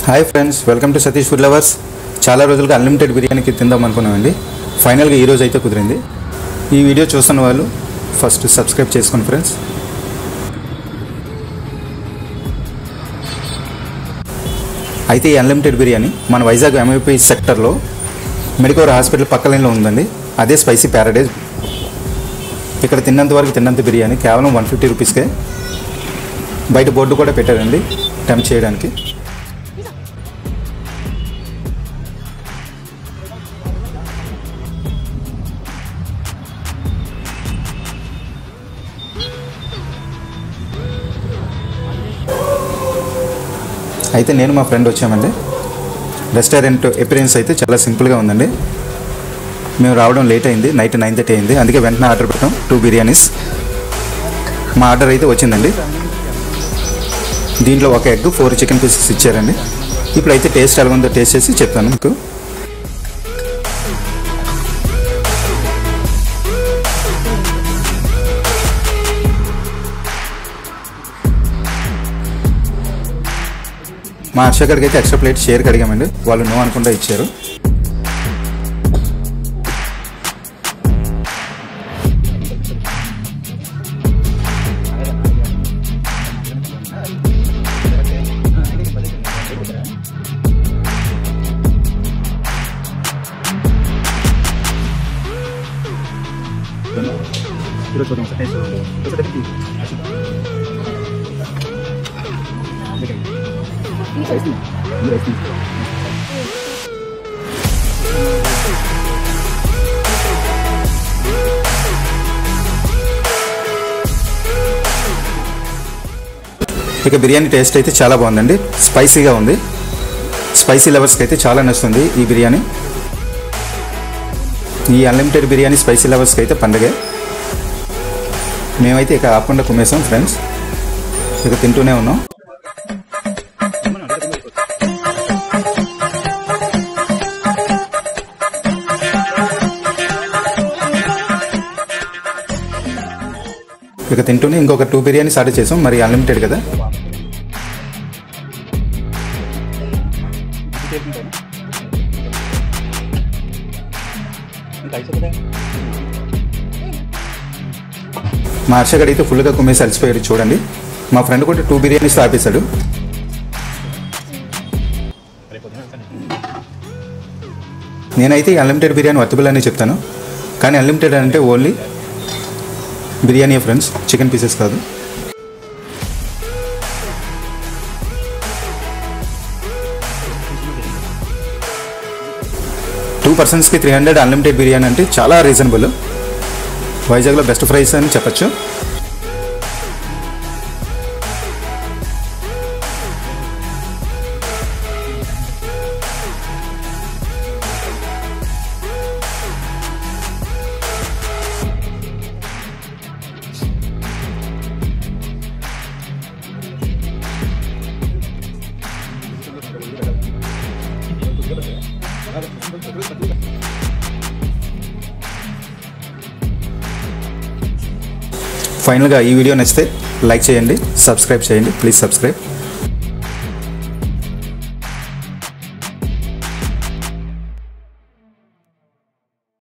Hi friends, welcome to Satish food lovers. చాలా రోజులుగా unlimited బిర్యానీకి తిందాం అనుకున్నామండి. ఫైనల్గా ఈరోజు అయితే కుదిరింది. ఈ వీడియో చూస్తున్న వాళ్ళు ఫస్ట్ సబ్స్క్రైబ్ చేసుకోండి ఫ్రెండ్స్. అయితే ఈ అన్లిమిటెడ్ బిర్యానీ మన వైజాగ్ ఎంఐపీ సెక్టర్లో మెడికోర్ హాస్పిటల్ పక్క లైన్లో ఉందండి. అదే స్పైసీ ప్యారడైజ్. ఇక్కడ తిన్నంత బిర్యానీ కేవలం 150 రూపీస్కే. బయట బోర్డు కూడా పెట్టారండి టెంప్ట్ చేయడానికి. అయితే నేను మా ఫ్రెండ్ వచ్చామండి. రెస్టారెంట్ అపిరియన్స్ అయితే చాలా సింపుల్గా ఉందండి. మేము రావడం లేట్ అయింది, నైట్ 9:30 అయింది. అందుకే వెంటనే ఆర్డర్ పెట్టాం 2 బిర్యానీస్. మా ఆర్డర్ అయితే వచ్చిందండి. దీంట్లో ఒక ఎగ్, 4 చికెన్ పీసెస్ ఇచ్చారండి. ఇప్పుడైతే టేస్ట్ ఎలా ఉందో టేస్ట్ చేసి చెప్తాను మీకు. మా హర్షగడికి అయితే ఎక్స్ట్రా ప్లేట్ షేర్కి అడిగామండి. వాళ్ళు నో అనుకుంటా ఇచ్చారు. ఇక బిర్యానీ టేస్ట్ అయితే చాలా బాగుందండి. స్పైసీగా ఉంది. స్పైసీ లవర్స్కి అయితే చాలా నచ్చుతుంది ఈ బిర్యానీ. ఈ అన్లిమిటెడ్ బిర్యానీ స్పైసీ లవర్స్కి అయితే పండగే. మేమైతే ఇక ఆపకుండా కుమ్మేసాం ఫ్రెండ్స్. ఇక తింటూనే ఉన్నాం. ఇక తింటూనే ఇంకొక 2 బిర్యానీస్ ఆర్డర్ చేసాం. మరి అన్లిమిటెడ్ కదా. మా హర్షగడ్ అయితే ఫుల్గా కుమ్మేసి అలసిపోయాడు చూడండి. మా ఫ్రెండ్ కూడా 2 బిర్యానీస్ ఆపేశాడు. నేనైతే ఈ అన్లిమిటెడ్ బిర్యానీ వర్తబుల్ అని చెప్తాను. కానీ అన్లిమిటెడ్ అంటే only biryani friends, chicken pieces కాదు. టూ పర్సన్స్కి 300 అన్లిమిటెడ్ బిర్యానీ అంటే చాలా రీజనబుల్. వైజాగ్లో బెస్ట్ ప్రైస్ అని చెప్పచ్చు. ఫైనల్గా ఈ వీడియో నచ్చితే లైక్ చేయండి, సబ్స్క్రైబ్ చేయండి. Please subscribe.